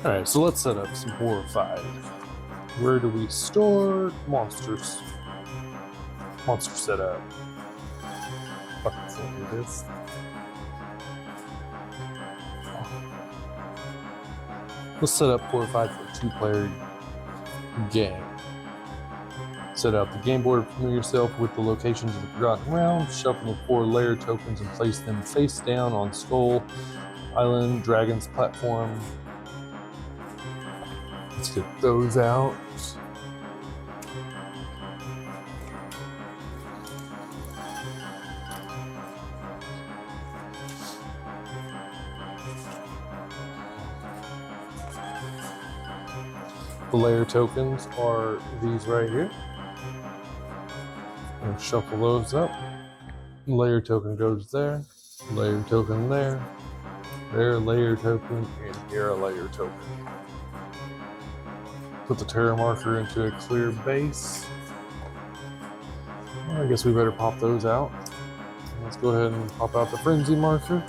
Alright, so let's set up some Horrified. Where do we store monsters? Monster setup. Fucking silly it is. Let's set up Horrified for a 2-player game. Set out the game board, familiar yourself with the locations of the Forgotten Realms, shuffle the 4 layer tokens and place them face down on Skull, Island, Dragon's platform. Let's get those out. The layer tokens are these right here. And shuffle those up. Layer token goes there. Layer token there. There, layer token, and here a layer token. Put the terror marker into a clear base. Well, I guess we better pop those out. Let's go ahead and pop out the frenzy marker.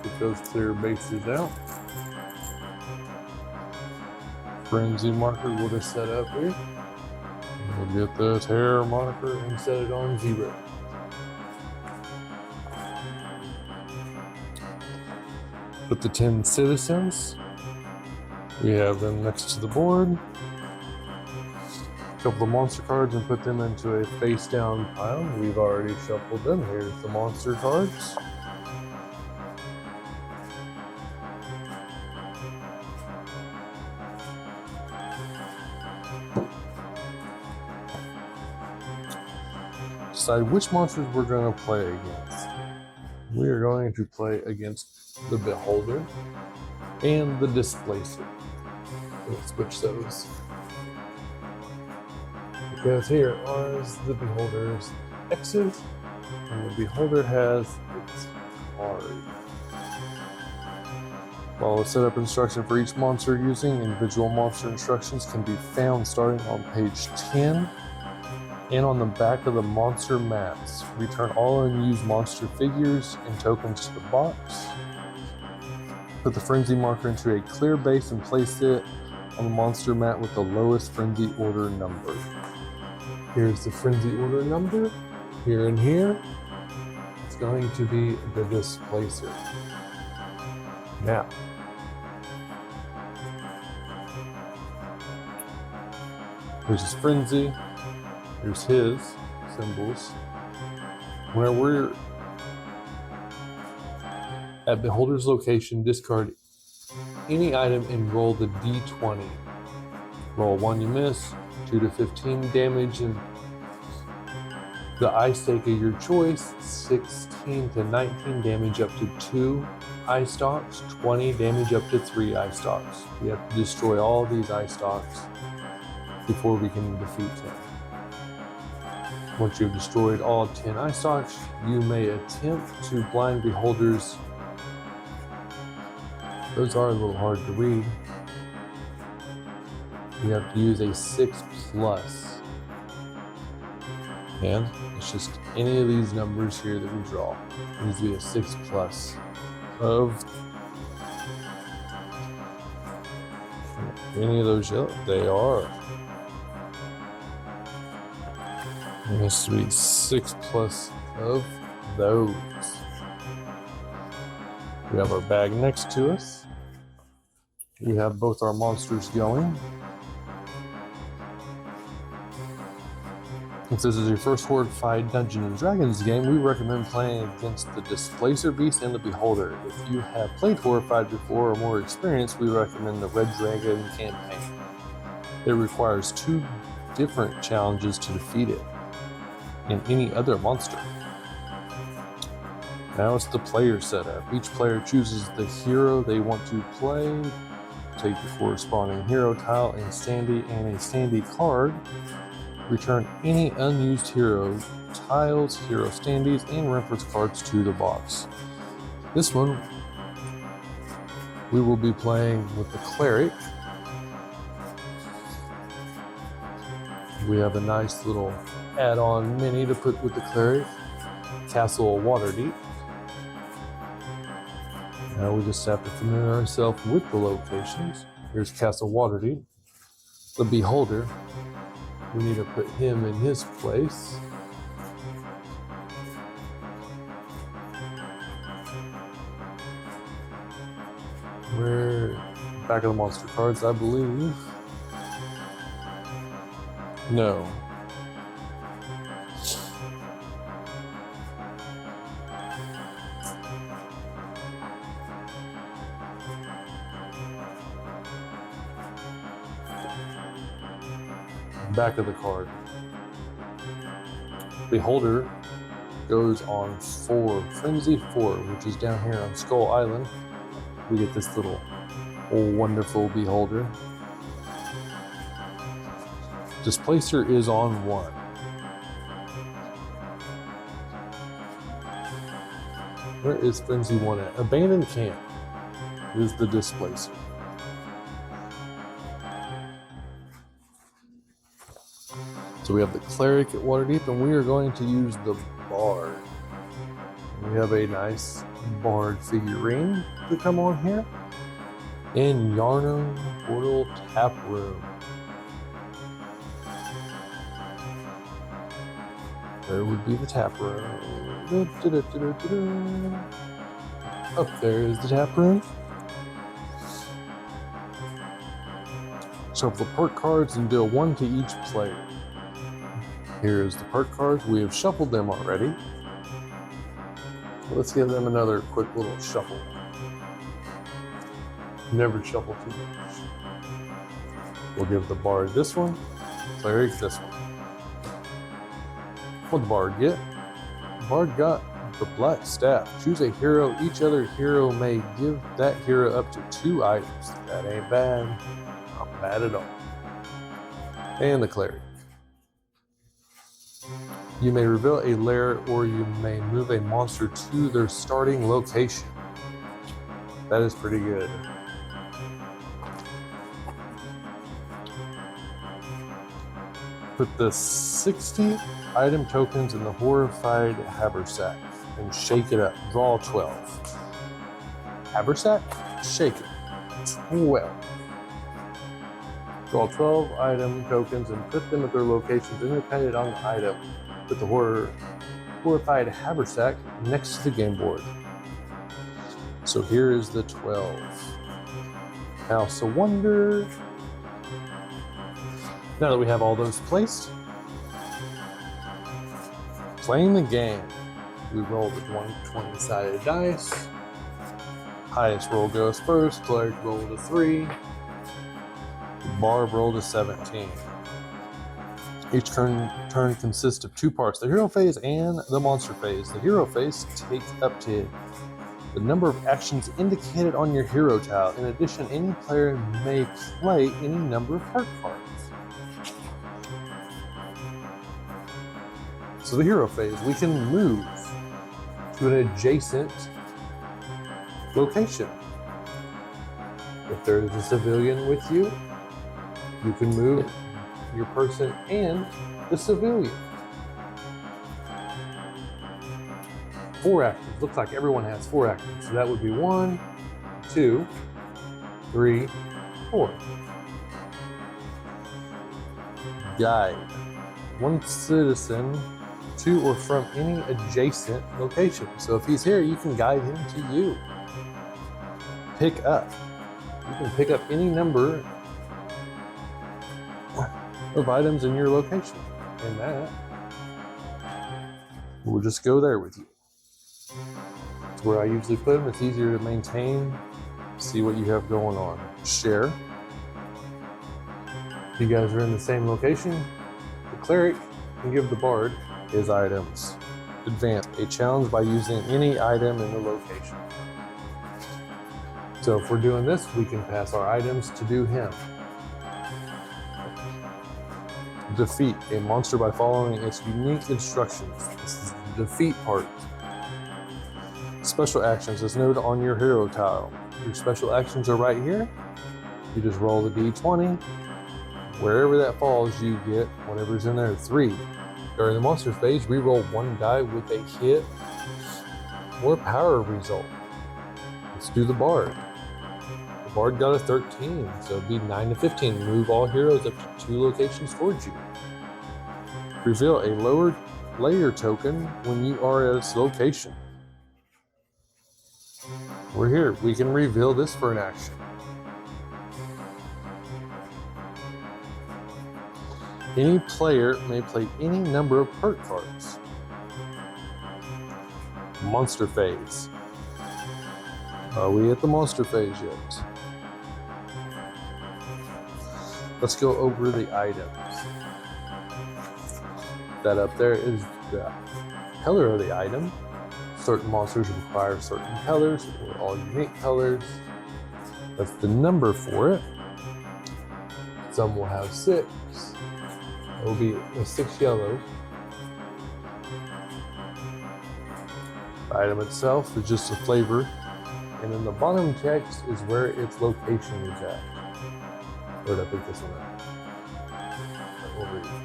Get those clear bases out. Frenzy marker we'll just set up here. We'll get the terror marker and set it on 0. Put the 10 citizens. We have them next to the board. Shuffle the monster cards and put them into a face down pile. We've already shuffled them. Here's the monster cards. Decide which monsters we're going to play against. We are going to play against the Beholder and the Displacer. Let's switch those. Because here is the Beholder's X's, and the Beholder has its card. Follow the setup instruction for each monster using individual monster instructions can be found starting on page 10 and on the back of the monster mats. Return all unused monster figures and tokens to the box. Put the frenzy marker into a clear base and place it on the monster mat with the lowest frenzy order number. Here's the frenzy order number. Here and here, it's going to be the Displacer. Now, here's his frenzy. Here's his symbols. Where we're at Beholder's location, discard any item and roll the d20. Roll 1, you miss. 2 to 15 damage and the ice stake of your choice. 16 to 19 damage up to 2 ice stalks. 20 damage up to 3 ice stalks. We have to destroy all these ice stalks before we can defeat him. Once you've destroyed all 10 ice stalks, you may attempt to blind Beholders. Those are a little hard to read. You have to use a 6+. And it's just any of these numbers here that we draw. It needs to be a 6+ of any of those yellow. They are. It has to be 6+ of those. We have our bag next to us. We have both our monsters going. Since this is your first Horrified Dungeons & Dragons game, we recommend playing against the Displacer Beast and the Beholder. If you have played Horrified before or more experience, we recommend the Red Dragon campaign. It requires 2 different challenges to defeat it and any other monster. Now it's the player setup. Each player chooses the hero they want to play. Take the corresponding hero tile and a standee card. Return any unused hero tiles, hero standees, and reference cards to the box. This one, we will be playing with the Cleric. We have a nice little add-on mini to put with the Cleric, Castle Waterdeep. Now we just have to familiar ourselves with the locations. Here's Castle Waterdeep. The Beholder. We need to put him in his place. Where? Back of the monster cards, I believe. No. Back of the card. Beholder goes on 4, Frenzy 4, which is down here on Skull Island. We get this little wonderful Beholder. Displacer is on 1. Where is Frenzy 1 at? Abandoned Camp is the Displacer. So we have the Cleric at Waterdeep, and we are going to use the Bard. We have a nice Bard figurine to come on here. In Yarnum Portal Tap Room. There would be the tap room. Up there is the tap room. Shuffle the perk cards and deal 1 to each player. Here is the perk cards. We have shuffled them already. Let's give them another quick little shuffle. Never shuffle too much. We'll give the Bard this one, Cleric this one. What'd the Bard get? The Bard got the Black Staff. Choose a hero. Each other hero may give that hero up to 2 items. That ain't bad. Not bad at all. And the Cleric. You may reveal a lair, or you may move a monster to their starting location. That is pretty good. Put the 60 item tokens in the Horrified Haversack and shake it up. Draw 12. Haversack, shake it. 12. Draw 12 item tokens and put them at their locations independent on the item. Put the Horrified Haversack next to the game board. So here is the 12. House of Wonder. Now that we have all those placed, playing the game, we roll the 120-sided dice. Highest roll goes first. Cleric rolled a 3. Bard rolled a 17. Each turn consists of 2 parts, the hero phase and the monster phase. The hero phase takes up to the number of actions indicated on your hero tile. In addition, any player may play any number of perk cards. So the hero phase, we can move to an adjacent location. If there is a civilian with you, you can move your person and the civilian. 4 actions. Looks like everyone has 4 actions. So that would be 1, 2, 3, 4. Guide. 1 citizen to or from any adjacent location. So if he's here, you can guide him to you. Pick up. You can pick up any number of items in your location. And that, we'll just go there with you. It's where I usually put them. It's easier to maintain, see what you have going on. Share. If you guys are in the same location, the Cleric can give the Bard his items. Advance. A challenge by using any item in the location. So if we're doing this, we can pass our items to do him. Defeat a monster by following its unique instructions. This is the defeat part. Special actions as noted on your hero tile. Your special actions are right here. You just roll the d20. Wherever that falls, you get whatever's in there. 3. During the monster phase, we roll 1 die with a hit or power result. Let's do the Bard. The Bard got a 13, so it'd be 9 to 15. Move all heroes up to 2 locations towards you. Reveal a lower layer token when you are at its location. We're here. We can reveal this for an action. Any player may play any number of perk cards. Monster phase. Are we at the monster phase yet? Let's go over the items. That up there is the color of the item. Certain monsters require certain colors or all unique colors. That's the number for it. Some will have 6. It will be 6 yellows. The item itself is just a flavor. And then the bottom text is where its location is at. Where did I pick this one up? Over here.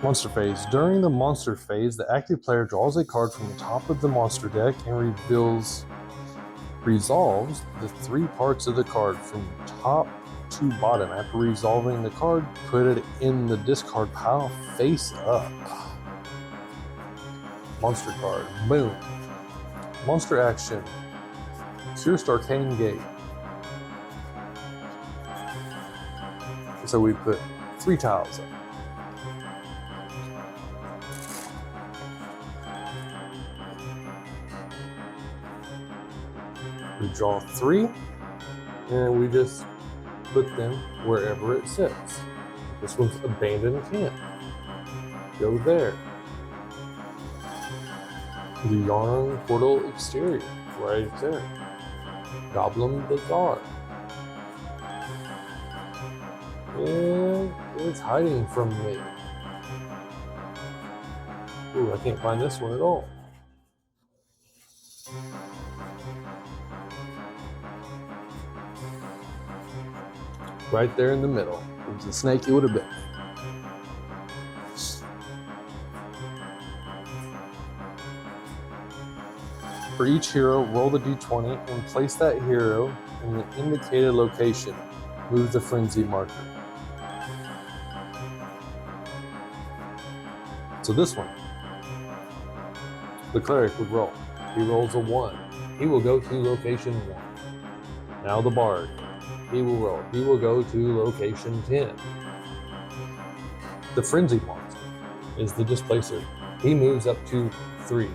Monster phase. During the monster phase, the active player draws a card from the top of the monster deck and resolves the 3 parts of the card from top to bottom. After resolving the card, put it in the discard pile face up. Monster card. Boom. Monster action. Searched Arcane Gate. So we put 3 tiles up. We draw 3, and we just put them wherever it sits. This one's Abandoned Camp. Go there. The Yarn Portal Exterior, right there. Goblin Bazaar. And it's hiding from me. Ooh, I can't find this one at all. Right there in the middle. If it was a snake, it would have been. For each hero, roll the d20 and place that hero in the indicated location. Move the frenzy marker. So this one, the cleric would roll. He rolls a 1. He will go to location 1. Now the bard, he will roll. He will go to location 10. The frenzy monster is the displacer. He moves up to 3.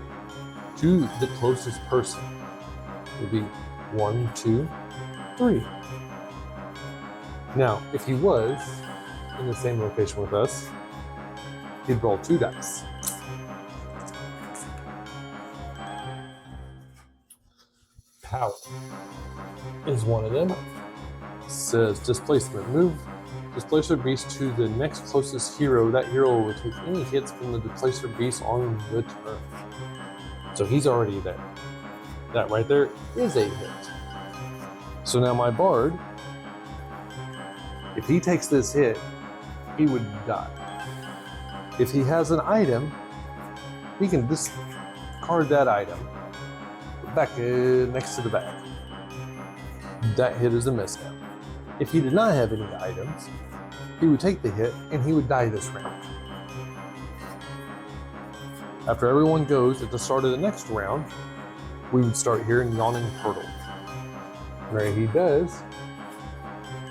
To the closest person would be 1, 2, 3. Now, if he was in the same location with us, he'd roll 2 dice. Power is one of them. It says displacement. Move displacer beast to the next closest hero. That hero will take any hits from the displacer beast on the turn. So he's already there. That right there is a hit. So now my bard, if he takes this hit, he would die. If he has an item, he can discard that item back next to the bag. That hit is a miss now. If he did not have any items, he would take the hit and he would die this round. After everyone goes at the start of the next round, we would start hearing Yawning Portal. Right, he does.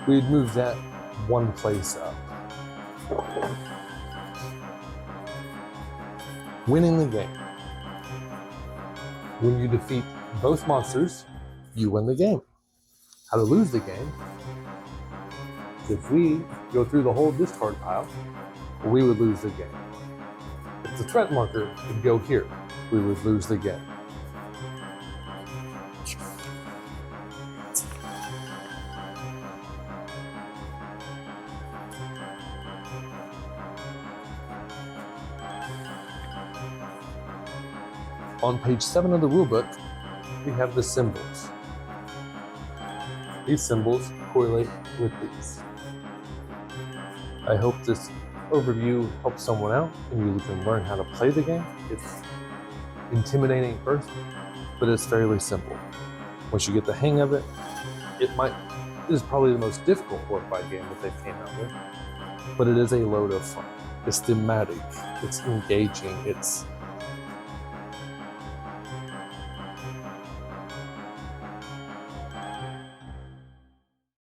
We'd move that 1 place up. Winning the game. When you defeat both monsters, you win the game. How to lose the game? If we go through the whole discard pile, we would lose the game. If the threat marker would go here, we would lose the game. On page 7 of the rulebook, we have the symbols. These symbols correlate with these. I hope this overview helps someone out and you can learn how to play the game. It's intimidating at first, but it's fairly simple. Once you get the hang of it, it is probably the most difficult Horrified game that they've came out with, but it is a load of fun. It's thematic, it's engaging, it's